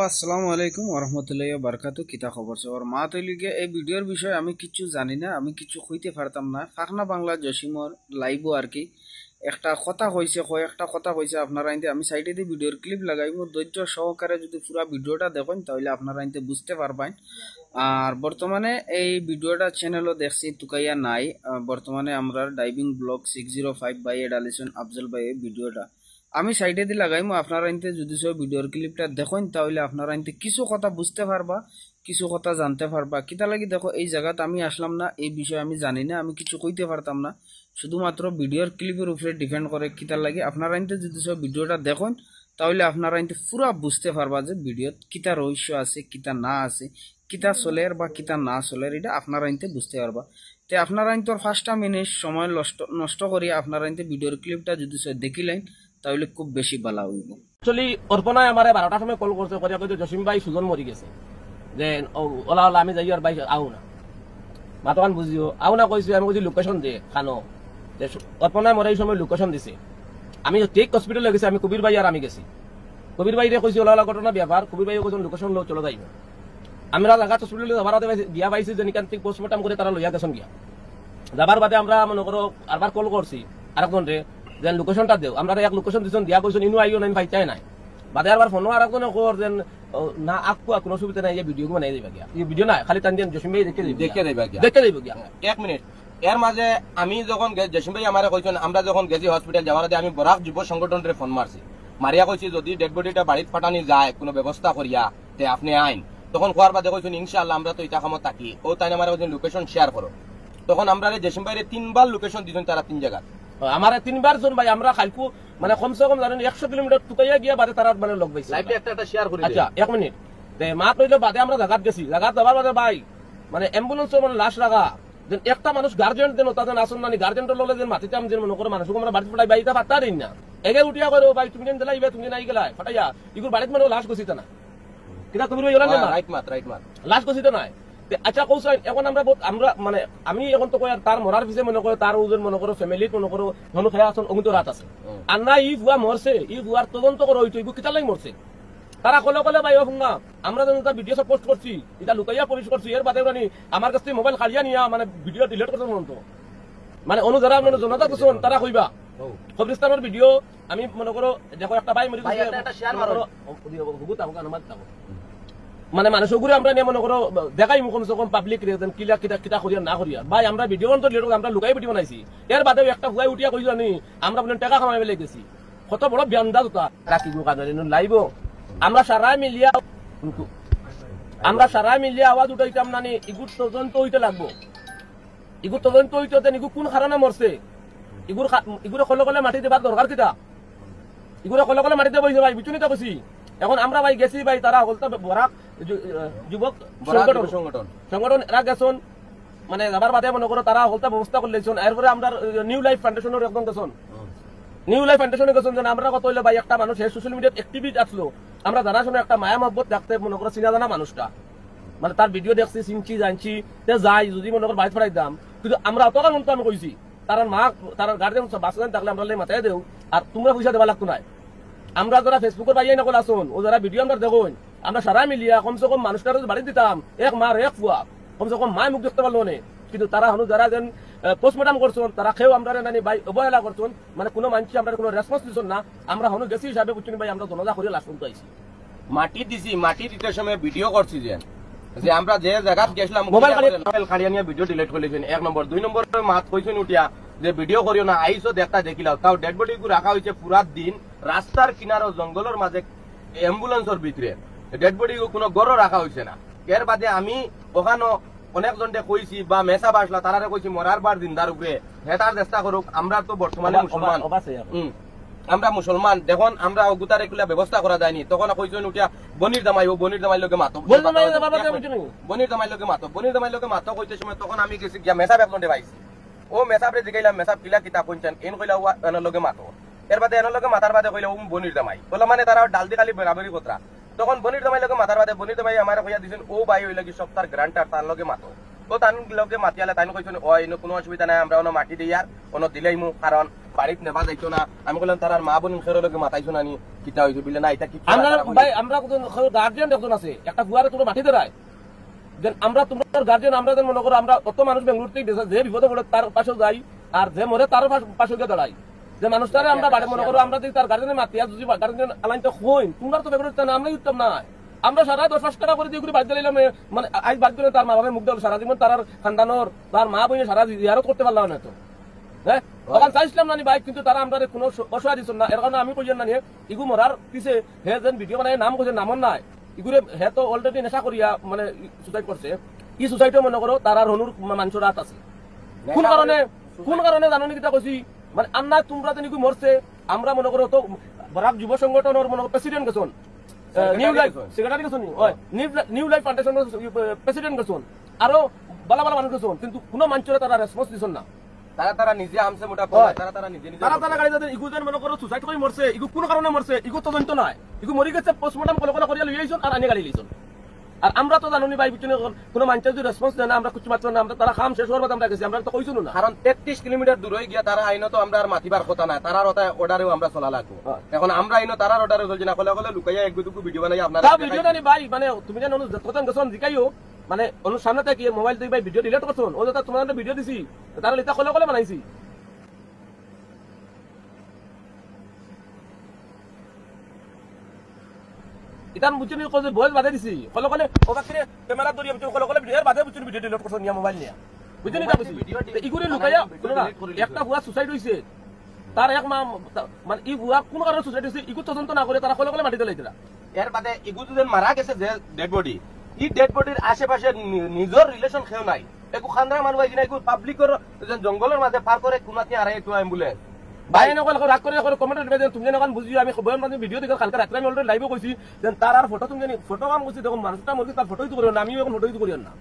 আসসালামু আলাইকুম ওরহমতুল্লাহি বারাকাতু। কিতা খবর সবার মা তৈলিগে এই ভিডিওর বিষয়ে আমি কিছু জানি না, আমি কিছু কইতে পারতাম না। ফাখনা বাংলা জসিমর লাইভও আর কি একটা কথা কইছে, কয়েকটা কথা কইছে আপনারা আইতে আমি সাইডে দিয়ে ভিডিওর ক্লিপ লাগাইব, ধৈর্য সহকারে যদি পুরো ভিডিওটা দেখেন তাহলে আপনারা আইতে বুঝতে পারবেন। আর বর্তমানে এই ভিডিওটা চ্যানেলও দেখছি তুকাইয়া নাই। বর্তমানে আমরা ডাইভিং ব্লগ 605 বাই এডালিসন আফজল ভাই এই ভিডিওটা আমি সাইডে দিয়ে লাগাইমু। আপনারা আনতে যদি সব ভিডিওর ক্লিপটা দেখেন তাহলে আপনারা আনতে কিছু কথা বুঝতে পারবা, কিছু কথা জানতে পারবা। কিতা লাগি দেখো এই জায়গাতে আমি আসলাম না, এই বিষয়ে আমি জানি না, আমি কিছু কইতে পারতাম না। শুধুমাত্র ভিডিওর ক্লিপের উপরে ডিপেন্ড করে কিতা লাগে। আপনারা আনতে যদি সব ভিডিওটা দেখেন তাহলে আপনারা আনতে পুরা বুঝতে পারবা যে ভিডিওত কিতা রহস্য আছে, কিতা না আছে, কিতা চলের বা কিতা না চলের, এটা আপনারা আনতে বুঝতে পারবা। তে আপনারা আনতে 5টা মিনিট সময় নষ্ট করি আপনারা আনতে ভিডিওর ক্লিপটা যদি দেখিলেন তাহলে খুব বেশি ভালো হইব। অ্যাকচুয়ালি অর্পণায় আমার 12টার সময় কল করছে, করিয়া কইতে জসিম ভাই সুজন মরি গেছে, যে ওলা ওলা আমি যাই আর ভাই আও না মাতকান বুঝিও আও না কইছি। আমি কইছি লোকেশন দে খানো, যে অর্পণায় মরে এই সময় লোকেশন দিছে। আমি ঠিক হসপিটালে গেছি, আমি কবির ভাই আর আমি গেছি। কবির ভাইরে কইছি ওলা ওলা ঘটনা ব্যাপার, কবির ভাই কইছেন লোকেশন লো চলে যাইব। আমরা জায়গা হসপিটালে যাবার গিয়া পাইছি যে নিকান্তিক পোস্টমর্টম করে তারা লইয়া গেছেন গিয়া। যাবার বাদে আমরা মনে করো আরবার কল করছি আরেকজন রে, যেন লোকেশনটা দেও। আমরা এক লোকেশন দিছেন দিয়া কইছেন ইনু আইও নাই পাইতাই নাই। বাদে আরবার ফোনও আরেকজন কর যেন না আকু কোনো অসুবিধা নাই, এই ভিডিও বানাই দিবা গিয়া। এই ভিডিও নাই খালি টান দেন জসিম ভাই দেখে দিবা গিয়া, দেখে দিবা গিয়া। এক মিনিট, এর মাঝে আমি যখন জসিম ভাই আমারে কইছেন, আমরা যখন গেছি হসপিটাল যাওয়ার আগে আমি বরাক যুব সংগঠনের ফোন মারছি, মারিয়া কইছি যদি ডেড বডিটা বাড়িত পাঠানি যায় কোনো ব্যবস্থা করিয়া তে আপনি আইন। তখন কোয়ার বাদে কইছেন ইনশাআল্লাহ আমরা তো এটা কামত থাকি। ও তাই আমার কইছেন লোকেশন শেয়ার করো। তখন আমরা জসিম ভাইরে 3বার লোকেশন দিছেন, তারা 3 জায়গা। আমার 3বার জন ভাই আমরা খালকু মানে কমসে কম জানেন 100 কিলোমিটার টুকাইয়া গিয়া বাদে তারা মানে লগ পাইছে। লাইভে একটা শেয়ার করে। আচ্ছা 1 মিনিট, মা কইলে বাদে আমরা জায়গা গেছি, জায়গা যাবার বাদে ভাই মানে অ্যাম্বুলেন্স মানে লাশ রাখা যেন একটা মানুষ গার্জেন দেন তাদের আসুন নানি গার্জেনটা ললে যেন মাটিতে আমি যেন মনে করে মানুষ আমরা বাড়িতে পড়াই বাইটা পাত্তা দিন না। এগে উঠিয়া করো ভাই তুমি যেন দিলাই তুমি নাই গেলাই ফাটাইয়া ইগুর বাড়িতে মানে লাশ গছিতা না কিনা তুমি রইলা না রাইট মাত লাশ গছিতা নাই। আচ্ছা কৌশল এখন আমরা মানে আমি এখন তো কই তার মরার পিছে মনে করো তার ওজন মনে করো ফ্যামিলিত মনে করো ধনু খেয়া আছেন অমিত রাত আছে আর না ই ভুয়া মরছে, ই ভুয়ার তদন্ত করো হইতো ইগু কিতা লাই মরছে। তারা কলে কলে ভাই শুননা আমরা যখন তার ভিডিও সব পোস্ট করছি, এটা লুকাইয়া পুলিশ করছি, এর বাদে রানি আমার কাছে মোবাইল খালিয়া নিয়া মানে ভিডিও ডিলিট করতে মন তো মানে অনু যারা মানে জনতা কুসুন তারা কইবা কবরিস্তানের ভিডিও আমি মনে করো দেখো একটা ভাই মরি একটা শেয়ার মারো মানে মানুষ ঘুরে আমরা নিয়ে মনে করো দেখাই কমসে কম পাবলিক রিজন কিলা কিতা কিতা করিয়া না করিয়া ভাই আমরা ভিডিও তো আমরা লুকাই ভিডিও বানাইছি। এর বাদেও একটা হুয়াই উঠিয়া কইছো নি আমরা বলেন টাকা কামাই বেলে গেছি, কত বড় ব্যান্ডা জোতা রাখি লাইব। আমরা সারা মিলিয়া আওয়াজ উঠাইতাম নানি ইগুর তদন্ত হইতে লাগবো, ইগুর তদন্ত হইতে ইগু কোন কারণে মরছে, ইগুরে কলে কলে মাটি দেবার দরকার কিতা, ইগুরে কলে কলে মাটি দেবইছে ভাই বিচুনিতা কইছি। এখন আমরা ভাই গেছি ভাই তারা হলতা বরাক যুবক সংগঠন এরা গেছন মানে যাবার বাদে মনে করো তারা হলতা ব্যবস্থা করলেছেন। এরপরে আমরা নিউ লাইফ ফাউন্ডেশনের একদম গেছন, নিউ লাইফ ফাউন্ডেশনে গেছেন যেন আমরা কত হইলে ভাই একটা মানুষ সোশ্যাল মিডিয়াত অ্যাক্টিভিটি আসলো, আমরা জানা শুনে একটা মায়া মহব্বত দেখতে মনে করো চিনা জানা মানুষটা মানে তার ভিডিও দেখছি চিনছি জানছি যাই যদি মনে করো বাইরে ফেরাই দাম। কিন্তু আমরা অত কারণ আমি কইছি তার মা তার গার্জেন বাঁচলেন থাকলে আমরা মাথায় দেও আর তোমরা পয়সা দেওয়া লাগতো নাই। আমরা যারা ফেসবুকের বাইরে নকল আসুন ও যারা ভিডিও আমরা দেখুন আমরা সারা মিলিয়া কমসে কম মানুষটার বাড়ি দিতাম এক মার এক ফুয়া কমসে কম মায় মুখ দেখতে পারলো না। কিন্তু তারা হনু যারা যেন পোস্টমর্টম করছেন তারা খেয়েও আমরা নানি ভাই অবহেলা করছেন মানে কোনো মানুষ আমরা কোনো রেসপন্স দিচ্ছেন না। আমরা হনু গেছি হিসাবে বুঝছেন ভাই আমরা জনজা করে লাশ শুনতে আইছি মাটি দিছি, মাটি দিতে সময় ভিডিও করছি যে আমরা যে জায়গাত গেছিলাম মোবাইল খাড়িয়া নিয়ে ভিডিও ডিলিট করে লেছেন 1 নম্বর। 2 নম্বর মাত কইছেন উঠিয়া যে ভিডিও করিও না আইসো দেখা দেখিলাও তাও ডেড বডি গু রাখা হয়েছে পুরা দিন রাস্তার কিনার জঙ্গলের মাঝে অ্যাম্বুলেন্সের ভিতরে ডেড বডি কোনো গড় রাখা হয়েছে না। এর বাদে আমি ওখানে অনেকজনকে কইছি বা মেসা বাসলা তারারে কইছি মরার বার দিনদার উপরে হেতার চেষ্টা করুক। আমরা তো বর্তমানে মুসলমান, আমরা মুসলমান দেখুন আমরা অগুতার এগুলা ব্যবস্থা করা যায়নি। তখন কইছেন উঠিয়া বনির দামাই লোকে মাতো বনির দামাই লোকে মাতো কইতে সময় তখন আমি গেছি গিয়া মেসাব একজনকে পাইছি। ও মেসাবরে জিগাইলাম মেসাব কিলা কিতা কইছেন এন কইলা এনার লগে মাতো। এর বাদে এনার লগে মাতার বাদে কইলা বনির দামাই বলা মানে তারা ডাল দি খালি বেরাবরি কথা। তখন বনির দামাই লগে মাতার বাদে বনির দামাই আমার কইয়া দিছেন ও ভাই হইলা কি সপ্তাহ গ্রান্টার তার লগে মাতো। ও তান লোকে মাতিয়ালে তাই কইছেন ও এনে কোনো অসুবিধা নাই আমরা অন্য মাটি দিই আর অন্য দিলেইমু কারণ বাড়িতে নেবা যাইতো না আমি বললাম তার মা বোন খেরো লোকে মাতাইছো না নি কিটা হইছে বলে না এটা কি আমরা ভাই আমরা গার্জিয়ান একজন আছে একটা ফুয়ারে তোমরা মাটি দেয় যে আমরা তোমার গার্জিয়ান আমরা যেন মনে করো আমরা অত মানুষ বেঙ্গলোর থেকে যে বিপদে পড়ে তার পাশে যাই আর যে মরে তার পাশে গিয়ে দাঁড়াই যে মানুষটারে আমরা বাড়ি মনে করো আমরা যদি তার গার্জিয়ানের মাতি আর যদি গার্জিয়ান আলাইনটা হইন তোমরা তো বেঙ্গলোর না আমরাই উত্তম না আমরা সারা 10-5 টাকা করে দিয়ে বাদ দিলাম মানে আজ বাদ দিলে তার মা বাবা মুখ দেওয়া সারা জীবন তার খানদানোর তার মা বোন সারা জিয়ারত করতে পারলাম না তো হ্যাঁ ওখানে চাইছিলাম না ভাই কিন্তু তারা আমরা কোনো অসহায় দিচ্ছেন না এর কারণে আমি কইছেন না ইগু মরার পিছে হে যেন ভিডিও বানায় নাম কইছে নামন নাই ইগুরে হে তো অলরেডি নেশা করিয়া মানে সুসাইড করছে ই সুসাইডও মনে করো তার হনুর মানুষের রাত আছে কোন কারণে জানো নি কিটা কইছি মানে আন্না তোমরা তো মরছে আমরা মনে করো তো বরাক যুব সংগঠনের মনে করো প্রেসিডেন্ট গেছন নিউ লাইফ সেক্রেটারি গেছন নিউ লাইফ ফাউন্ডেশনের প্রেসিডেন্ট গেছন আরো বালা বালা মানুষ গেছন কিন্তু কোনো মানুষের তারা রেসপন্স দিছন না তারা নিজে আমছে মোটা তারা নিজে তারা গাড়ি যাদের ইগু যেন মনে করো সুসাইড করে মরছে ইগু কোন কারণে মরছে ইগু তদন্ত নাই ইগু মরি গেছে পোস্টমর্টম কলকলা করিয়া লই আইছন আর আনি গাড়ি লইছন আর আমরা তো জানি ভাই পিছনে কোনো মানুষের যদি রেসপন্স দেয় না আমরা কিছু মাত্র না আমরা তারা খাম শেষ হওয়ার আমরা গেছি আমরা তো কইছো না কারণ 33 কিলোমিটার দূর হয়ে গিয়া তারা আইনো তো আমরা আর মাতিবার কথা না তারার অর্ডারেও আমরা চলা লাগবো এখন আমরা আইনো তারার অর্ডারে চলছি না কলে লুকাইয়া এক দুটো ভিডিও বানাই আপনারা ভিডিওটা নি ভাই মানে তুমি জানো যতক্ষণ গেছন জিকাইও মানে সামনে থেকে মোবাইল দিয়ে ভাই ভিডিও ডিলিট করছন ও যেটা তোমার ভিডিও দিছি তারা লিতা কলে বানাইছি ইতান বুঝুনি কইছে বয়স বাধা দিছি কলে ওবাকরে ক্যামেরা ধরিয়া বুঝুনি কলে ভিডিও বাধা বুঝুনি ভিডিও ডিলিট করছন নিয়া মোবাইল নিয়া বুঝুনি তা বুঝি ইগুরে লুকাইয়া একটা বুয়া সুসাইড হইছে তার এক মানে ই বুয়া কোন কারণে সুসাইড হইছে ইগু তদন্ত না করে তারা কলে মাটি দিলাইতরা এর বাদে ইগু যদি মারা গেছে যে ডেড বডি ই ডেড বডির আশেপাশে নিজর রিলেশন খেও নাই একু খানরা মানুষ আইনা একু পাবলিকর জঙ্গলের মাঝে পার করে কোনাতি আরে একটু অ্যাম্বুলেন্স ভাই নকল রাগ করে কমেন্ট দিবে তুমি নকল বুঝি আমি বয়ন মানে ভিডিও দেখে কালকে রাতে আমি অলরেডি লাইভে কইছি যে তার আর ফটো তুমি জানি ফটো কাম কইছি দেখো মানুষটা মরছি তার ফটোই তো করিও না আমিও এখন ফটোই তো করিও না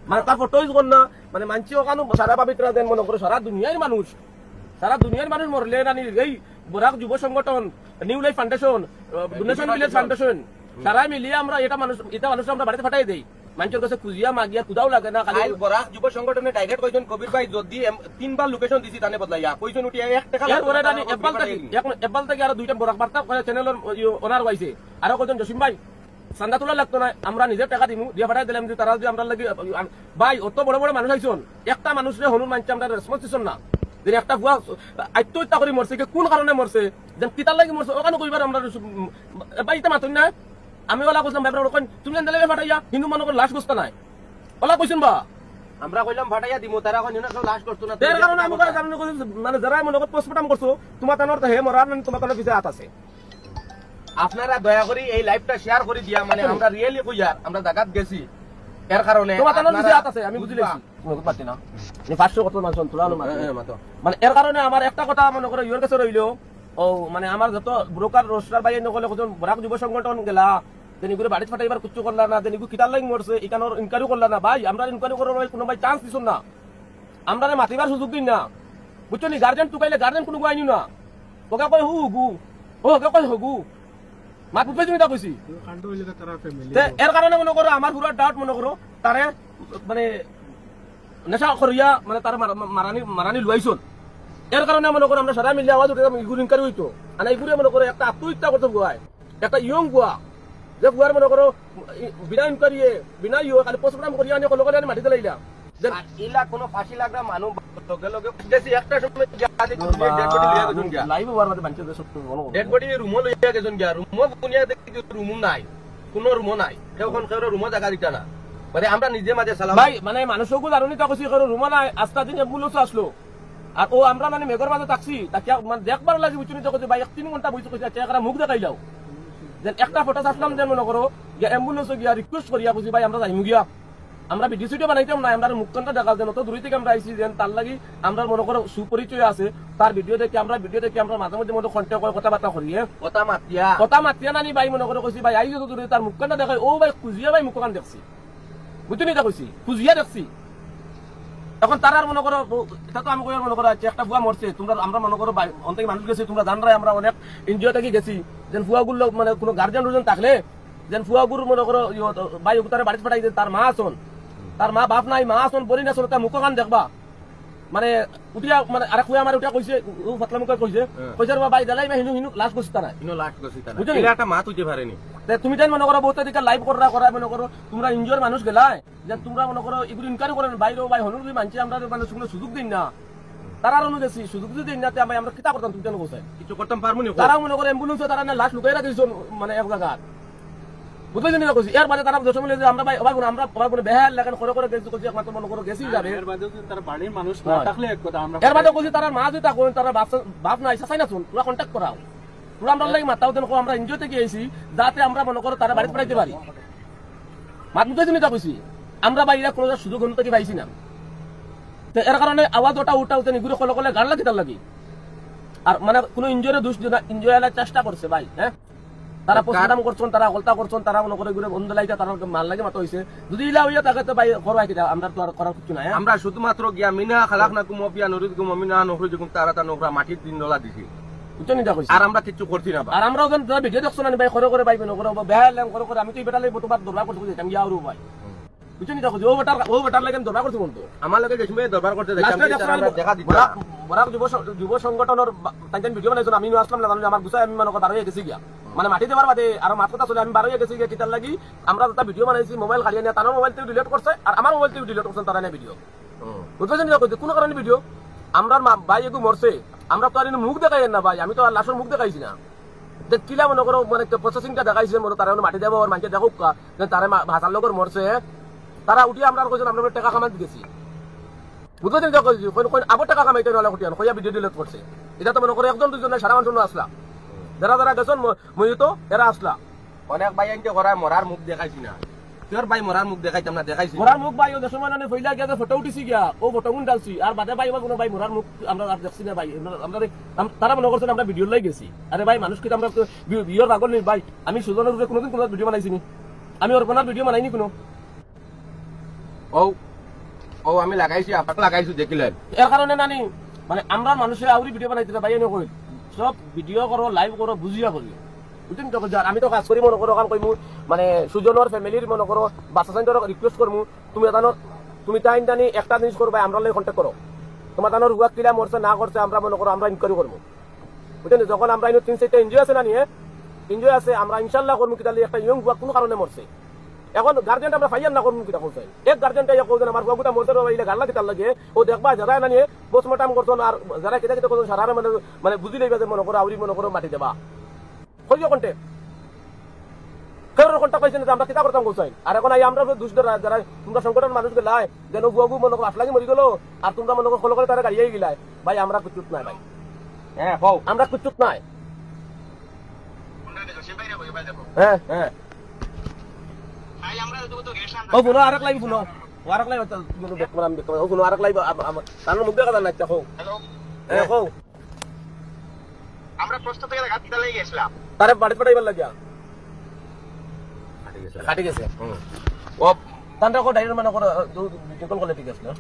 মানে তার ফটোই কর না মানে মানছি ওখানে সারা পবিত্র দেন মনে করে সারা দুনিয়ার মানুষ মরলে নানি এই বরাক যুব সংগঠন new life foundation donation village foundation সারা মিলিয়ে আমরা এটা মানুষ আমরা বাড়িতে পাঠাই দেই মানুষের কাছে খুঁজিয়া মাগিয়া কুদাও লাগে না খালি বরাক যুব সংগঠনে ডাইরেক্ট কইছেন কবির ভাই যদি 3বার লোকেশন দিছি তানে বদলাইয়া কইছেন উঠিয়া 1 টাকা এর পরে নানি এবাল থেকে আর দুইটা বরাক বার্তা করে চ্যানেলের ওনার হইছে আর কইছেন জসিম ভাই চান্দা তোলা লাগতো না আমরা নিজে টাকা দিমু দিয়া পাঠাই দিলাম যে তারা যদি আমরা লাগি ভাই অত বড় বড় মানুষ আইছন একটা মানুষরে হনুন মানছে আমরা রেসপন্স দিছন না যে একটা বুয়া আত্মহত্যা করে মরছে কোন কারণে মরছে যেন কিতার লাগি মরছে ওখানে কইবার আমরা ভাই এটা মাতুন না আমি ওলা কইলাম ভাই আপনারা তুমি জানলে ফাটাইয়া হিন্দু মানুষের লাশ গোস্তা নাই ওলা কইছেন বা আমরা কইলাম ফাটাইয়া দিমু তারা কই না সব লাশ করতো না এর কারণে আমি কারণে মানে যারা মনে করতে পোস্টমর্টম করছো তোমার তানোর হে মরার না তোমার তানোর পিছে হাত আছে আপনারা দয়া করে এই লাইভটা শেয়ার করে দিয়া মানে আমরা রিয়েলি কইয়া আমরা জায়গাত গেছি এর কারণে তোমার তানোর পিছে হাত আছে আমি বুঝিলেছি তুমি পারতি না নি 500 কত মানুষ তোলানো মানে এর কারণে আমার একটা কথা মনে করে ইওর কাছে রইলো ও মানে আমার যত ব্রোকার রোস্টার ভাই নকলে কত বরাক যুব সংগঠন গেলা দেনি করে বাড়ি ফাটাইবার কিছু করলা না দেনি কিতার লাগি মরছে ইকানোর ইনকোয়ারি করলা না ভাই আমরা ইনকোয়ারি করার কোনো ভাই চান্স দিছন না আমরা মাতিবার সুযোগ দিন না বুঝছো নি গার্জেন টুকাইলে গার্জেন কোনো গুয়াইনি না ওকে কই হু ওকে কই হগু মা পুপে তুমি তা কইছি এর কারণে মনে করো আমার পুরো ডাউট মনে করো তারে মানে নেশা করিয়া মানে তার মারানি লুয়াইছন এর কারণে মনে করো আমরা সারা মিলিয়ে আওয়াজ উঠে ইগুর ইনকোয়ারি হইতো আর ইগুরে মনে করো একটা আত্মহত্যা করতে গুয়ায় একটা ইয়ং গুয়া যে গুয়ার মনে করো বিনা ইনকোয়ারি বিনা খালি পোস্টমর্টম করিয়া আনি কল করে মাটিতে লাইলা ইলা কোনো ফাঁসি লাগা মানুষ লগে লগে দেখি একটা সময় ডেড বডি লইয়া গেছন গিয়া লাইভ ওয়ার মধ্যে বানছে সব ডেড বডি রুম লইয়া গেছন গিয়া রুম বুনিয়া দেখি রুম নাই কোনো রুম নাই কেউখন কেউ রুম জায়গা দিতা না মানে আমরা নিজে মাঝে সালাম ভাই মানে মানুষকে জানুনি তা কইছি কেউ রুম নাই আস্তা দিন অ্যাম্বুলেন্স আসলো আর ও আমরা মানে মেঘর মাঝে থাকছি তাকে মানে দেখবার লাগি বুঝুনি তো ভাই 3 ঘন্টা বইতে কইছি চেহারা মুখ দেখাই যাও যেন একটা ফটো আসলাম যেন মনে করো যে অ্যাম্বুলেন্সে গিয়া রিকোয়েস্ট করিয়া বুঝি ভাই আমরা যাইমু গিয়া আমরা ভিডিও সিডিও বানাইতাম না আমরা মুখখানটা দেখা যেন তো দূরে থেকে আমরা আইছি যেন তার লাগি আমরা মনে করো সুপরিচয় আছে তার ভিডিও দেখে আমরা মাঝে মধ্যে কন্টেক্ট করে কথাবার্তা করি কথা মাতিয়া নানি ভাই মনে করো কইছি ভাই আইছো তো দূরে তার মুখখানটা দেখাই ও ভাই খুঁজিয়া ভাই মুখখান দেখছি বুঝুনি তা কইছি খুঁজিয়া দেখছি এখন তার আর মনে করো এটা তো আমি মনে করো একটা বুয়া মরছে তোমরা আমরা মনে করো অনেক মানুষ গেছি তোমরা জানরাই আমরা অনেক এনজিও থেকে গেছি যেন ফুয়াগুলো মানে কোনো গার্জিয়ান রোজন থাকলে যেন ফুয়াগুর মনে করো ভাই তারা বাড়িতে পাঠাই তার মা আসন তার মা বাপ নাই, মা আসন বলি না, তার মুখ কান দেখবা মানে উঠিয়া মানে আরে খুয়া আমার উঠিয়া কইছে, ও ফাতলা মুখে কইছে কইছে রে ভাই দালাই ভাই হিনু লাশ গছিতা না, ইনো লাট গছিতা না, বুঝলি? এটা একটা মাত হইতে পারেনি। তুমি তাই মনে করো বহুত দিকে লাইভ করা মনে করো তোমরা ইনজোর মানুষ গেলাই যে তোমরা মনে করো এগুলো ইনকারি করেন বাইরেও ভাই হনুর মানছি আমরা মানে সুযোগ দিন না, তারা অনুগেছি সুযোগ যদি দিন না আমরা কিতা করতাম তুমি কেন কোথায় কিছু করতাম পারবো নি। তারা মনে করে অ্যাম্বুলেন্সে তারা না লাশ লুকাই রাখিস মানে এক জায়গা বুঝলি না কইছি। এর বাদে তারা দশ মিলে যে আমরা ভাই আমরা কোনো বেহাল লাগান করে গেছি কইছি একমাত্র মনে করো গেছি যাবে। এর বাদেও যদি তার বাড়ির মানুষ না থাকলে এক কথা, আমরা এর বাদে কইছি তারা মা যদি থাকুন তারা বাপ না আইসা চাই না শুন তোরা কন্ট্যাক্ট করাও, তোরা আমরা লাগি মাতাও দেন আমরা এনজয় থেকে আইছি যাতে আমরা মনে করো তারা বাড়িতে পাঠাইতে পারি। মাত মুখে জিনিসটা কইছি আমরা বাইরে কোনো সুযোগ হন থেকে পাইছি না, এর কারণে আওয়াজ ওটা উঠাউতে নিগুড়ে কলে কলে গান লাগি তার লাগি আর মানে কোনো ইনজয়ের দোষ ইনজয় এলার চেষ্টা করছে ভাই। হ্যাঁ তারা পোস্টমার্টম করছেন, তারা হলতা করছেন, তারা মনে করে ঘুরে বন্ধ লাইটা তারা মাল লাগে মাত হইছে যদি ইলা হইয়া তাকে তো ভাই করবাই কিটা আমরা তো আর করার কিছু নাই। আমরা শুধুমাত্র গিয়া মিনা খালাকনাকুম ওয়া নুরিদকুম মিনা নুখরিজুকুম তারাতান উখরা মাটির দিন ডলা দিছি, বুঝছো নিটা কইছি। আর আমরা কিছু করছি না। আর আমরাও যখন ভিডিও দেখছো না ভাই করে ভাই মনে করো বেহাল করে আমি তো এই বেটা লাগি তোমার দরবার করতে কইছি আমি ইয়ারু ভাই, বুঝছো নিটা কইছি। ও বেটার লাগে দরবার করতে বলতো আমার লাগে গেছিমে দরবার করতে দেখলাম আমরা দেখা দিছি। বরাক যুব সংগঠনের তাইন ভিডিও বানাইছো আমি আসলাম না জানো আমার গুছাই আমি মনে করো বারোই গেছি গিয়া মানে মাটি দেবার বাদে আর মাছ কথা চলে আমি বারোই গেছি গিয়া কিতার লাগি আমরা একটা ভিডিও বানাইছি মোবাইল খালিয়ে নিয়ে তার মোবাইল থেকে ডিলিট করছে আর আমার মোবাইল থেকে ডিলিট করছেন তারা না ভিডিও, বুঝছো নিটা কইছি। কোনো কারণে ভিডিও আমরা ভাই এগু মরছে আমরা তো আর মুখ দেখাই না ভাই, আমি তো আর লাশের মুখ দেখাইছি না, কিলা মনে করো মানে প্রসেসিংটা দেখাইছে মনে তারা মাটি দেবো আর মানুষের দেখুক তারা ভাষার লোকের মরছে তারা উঠিয়ে আমরা কইছেন আমরা টাকা কামাই গেছি, বুঝতে আবার টাকা কামাইতে নাহলে উঠিয়ান কইয়া ভিডিও ডিলিট করছে। এটা তো মনে করো একজন দুজন সারা মানুষ আসলা যারা যারা গেছেন মই তো এরা আসলা অনেক ভাই আনতে করায় মরার মুখ দেখাইছি না, তোর ভাই মরার মুখ দেখাইতাম না, দেখাইছি মরার মুখ ভাই ও দেশ মানে ফইলা গিয়া ফটো উঠিছি গিয়া ও ফটো গুন ডালছি আর বাদে ভাই কোনো ভাই মরার মুখ আমরা দেখছি না ভাই। আমরা তারা মনে করছেন আমরা ভিডিও লাই গেছি, আরে ভাই মানুষ কিন্তু আমরা বিয়ের আগর নেই ভাই, আমি সুজনের উপরে কোনোদিন কোনো ভিডিও বানাইছি নি, আমি ওর কোনো ভিডিও বানাইনি কোনো। ও ও আমি লাগাইছি আপনাকে লাগাইছি দেখিলেন, এর কারণে নানি মানে আমরা মানুষের আউরি ভিডিও বানাইতে ভাই এনে কই সব ভিডিও করো লাইভ করো বুঝিয়া করি বুঝছেন তো। আমি তো কাজ করি মনে করো কারণ কইমু মানে সুজনের ফ্যামিলির মনে করো বাচ্চা সাইন্টার রিকোয়েস্ট করমু তুমি জানো তুমি টাইম জানি একটা জিনিস করো ভাই আমরা লাগে কন্ট্যাক্ট করো, তোমার জানো রুয়া কিলা মরছে না করছে আমরা মনে করো আমরা ইনকোয়ারি করবো বুঝছেন। যখন আমরা ইনো 3-4টা এনজিও আছে না নিয়ে এনজিও আছে আমরা ইনশাল্লাহ করবো কিতা একটা ইয়ং বুয়া কোনো কারণে মরছে এখন গার্জেন্ট আমরা ফাইয়ার না করবো কিতা করছে এক গার্জেন্টে কৌন আমার বুয়াগুটা মরছে এইলে গাল্লা কিতার লাগে ও দেখবা যারা না নিয়ে পোস্টমর্টম করছো আর যারা কিতা কিতা করছো সারা মানে মানে বুঝি লইবা যে মনে করো আউরি মনে করো মাটি দেবা কইও কন্টে কেউ কন্টাক্ট পাইছে না আমরা কিতা করতাম কোথায়। আর এখন আমরা দুষ্ট যারা তোমরা সংগঠন মানুষ গেলাই যেন বুয়াবু মনে করো আসলাগি মরি গেলো আর তোমরা মনে করো করে তারা গাড়িয়ে গেলাই ভাই আমরা কুচুত নাই ভাই, হ্যাঁ কও আমরা কুচুত নাই। হ্যাঁ হ্যাঁ ও বুনো আরেক লাইভ বুনো আরেক লাইভ বুনো দেখবার আমি দেখবার ও বুনো আরেক লাইভ তার মুখ দেখা না চাও। হ্যালো হ্যাঁ কও আমরা প্রস্তুত থেকে গাছ দিতে লাগি গেছিলাম তারে বাড়ি পাঠাইবার লাগিয়া কাটি গেছে ও তান্ডা কো ডাইরেক্ট মানে করে কল করলে ঠিক আছে না।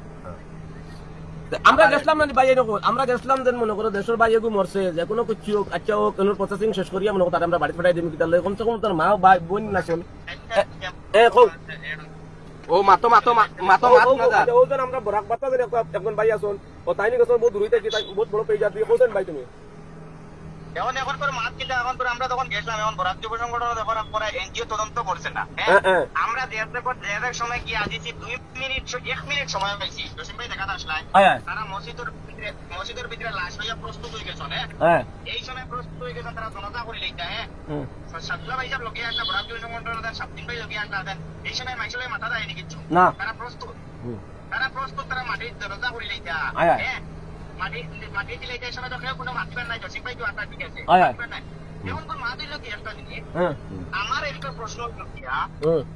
আমরা গেছিলাম না ভাই এরকম আমরা গেছিলাম দেন মনে করো দেশের ভাই এগু মরছে যে কোনো কিছু আচ্ছা ও কোনো প্রসেসিং শেষ করিয়া মনে করো তার আমরা বাড়ি পাঠাই দিই কিতা লাগে কমসে কম তার মা ভাই বোন না চল এ কও ও মাতো মাতো মাতো মাত না যা ও যেন আমরা বরাক বাতা যে একজন ভাই আছেন ও তাইনি গেছেন বহুত দূর হইতে কি তাই বহুত বড় পেজ আপনি কোছেন ভাই তুমি এখন করে মাছ কিটা এখন করে আমরা তখন গেছিলাম এখন বরাক যুব সংগঠন যখন পরে এনজিও তদন্ত করছে না আমরা দেড় সময় কি আজিছি 2 মিনিট 1 মিনিট সময় পাইছি জসিম ভাই দেখা আসলাই তারা মসজিদের ভিতরে লাশ হইয়া প্রস্তুত হয়ে গেছে হ্যাঁ এই সময় প্রস্তুত হয়ে গেছে তারা জনতা করে লইতা হ্যাঁ সাদুল্লাহ ভাই সব লোকে একটা বরাক যুব সংগঠন দেন সাবদিন ভাই লোকে একটা দেন এই সময় মাইসলে মাথা দেয়নি কিছু না তারা প্রস্তুত তারা মাটির জনতা করে লইতা হ্যাঁ মাটি দিলে এই সময় তো কেউ কোনো মাতবেন নাই জসিম ভাই তো আটা ঠিক আছে এখন কোন মা দিল কি একটা জিনিস আমার একটা প্রশ্ন হলো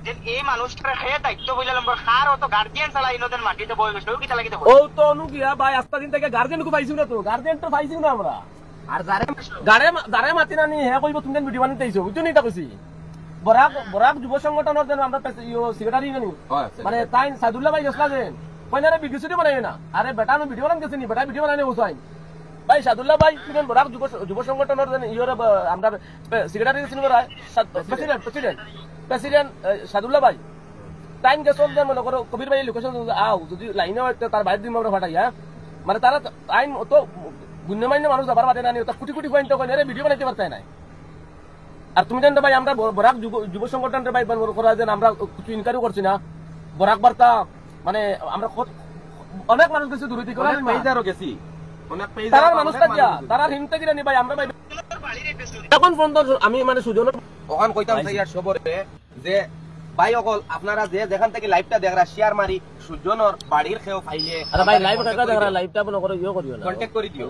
যে এই মানুষটার খেয়ে দায়িত্ব বইলাম কার অত গার্ডিয়ান চালাই নদের মাটিতে বই গেছে কি চালাই কি ও তো অনু গিয়া ভাই আস্তা দিন থেকে গার্ডিয়ান কো পাইছিও না তো গার্ডিয়ান তো পাইছিও না আমরা আর গারে মাতি না নি হে কইব তুমি ভিডিও বানাইতে আইছো বুঝছো নি তা কইছি বরাক যুব সংগঠনের জন্য আমরা সেক্রেটারি জানি মানে তাই সাদুল্লাহ ভাই গেছলা দেন কইনারে ভিডিও সিডিও বানাই না আরে বেটা আমি ভিডিও বানান গেছি নি বেটা ভিডিও বানাই বসাই ভাই সাদুল্লাহ ভাই তুমি বরাক যুব সংগঠনের জন্য ইয়োর আমরা সেক্রেটারি ছিলেন প্রেসিডেন্ট সাদুল্লাহ ভাই টাইম গেছল যে মনে করো কবির ভাই লোকেশন আও যদি লাইনে তার বাইরে দিন আমরা ফাটাই হ্যাঁ মানে তারা টাইম অত গুণ্যমান্য মানুষ যাবার পারে না নি কোটি কোটি পয়েন্ট করে ভিডিও বানাইতে পারতে নাই আর তুমি জানতে ভাই আমরা বরাক যুব সংগঠনের ভাই মনে করা যে আমরা কিছু ইনকারিও করছি না বরাক বার্তা মানে আমরা অনেক মানুষ গেছি দুর্নীতি করে পেজারও গেছি অনেক পেজ তারা মানুষটা দিয়া তারা হিমতে গিয়ে ভাই আমরা ভাই এখন পর্যন্ত আমি মানে সুজন ওখান কইতাম ইয়ার সবরে যে ভাই অকল আপনারা যে যেখান থেকে লাইভটা দেখরা শেয়ার মারি সুজনর বাড়ির খেও ফাইলে আরে ভাই লাইভ কাকা দেখরা লাইভটা মনে করো ইও করিও না কন্টাক্ট করে দিও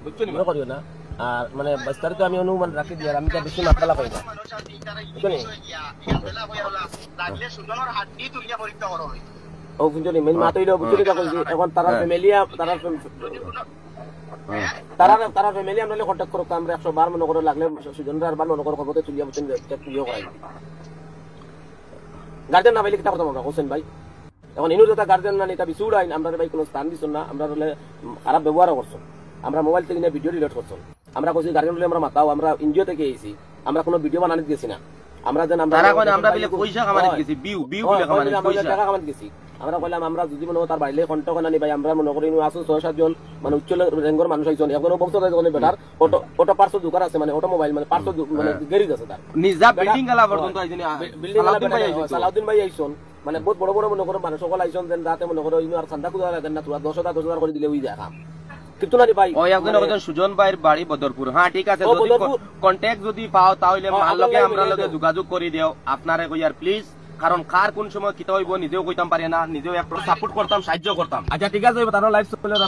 বুঝছো নি করিও না আর মানে বিস্তারিত আমি অনুমান রাখি দিই আর আমি তো বেশি মাত্রা পাই না লাগলে সুজনের হাড্ডি তুলিয়া পরীক্ষা করা হয় ও বুঝলি মেন মাতই দাও বুঝলি কা কইছি এখন তারা ফ্যামিলি তারা ফ্যামিলি আমরা কন্টাক্ট করব আমরা 100 বার মনে করো লাগলে সুজনরা আর বার মনে করো খবরতে তুলিয়া বুঝছেন তুলিও করাই গার্জেন না ভাই লিখতে পারতাম আমরা হোসেন ভাই এখন ইনুর দাদা গার্জেন না এটা বিসুড় আইন আমরা ভাই কোনো স্থান দিছ না আমরা খারাপ ব্যবহার করছো আমরা মোবাইল থেকে নিয়ে ভিডিও ডিলিট করছো আমরা কইছি গার্জেন হলে আমরা মাতাও আমরা এনজিও থেকে এসেছি আমরা কোনো ভিডিও বানাতে গেছি না আমরা জান আমরা বিলে পয়সা কামাতে গেছি বিউ বিলে কামাতে পয়সা টাকা কামাতে গেছি আমরা কইলাম আমরা যদি মনে তার বাইরে কন্টাক্ট করে নি ভাই আমরা মনে করি আসো 6-7 জন মানে উচ্চ র্যাঙ্কের মানুষ আইছেন এখনো বছর ধরে বেটার অটো পার্টস দোকান আছে মানে অটো মোবাইল মানে পার্টস মানে গ্যারেজ আছে তার নিজা বিল্ডিং গালা পর্যন্ত আইছেন বিল্ডিং সালাউদ্দিন ভাই আইছেন মানে বহুত বড় বড় মনে করো মানুষ সকল আইছেন দেন রাতে মনে করো ইনো আর ঠান্ডা কুদা লাগেন না তোরা 10,000 করে দিলে ওই যা কাম কিন্তু না ভাই ওই একজন সুজন ভাইয়ের বাড়ি বদরপুর হ্যাঁ ঠিক আছে যদি কন্টাক্ট যদি পাও তাহলে মাল লগে আমরা লগে যোগাযোগ করে দিও আপনারে কইয়ার প্লিজ কারণ কার কোন সময় কিতা হইব নিজেও কইতাম পারি না নিজেও একটু সাপোর্ট করতাম সাহায্য করতাম আচ্ছা ঠিক আছে তারা লাইভ চলে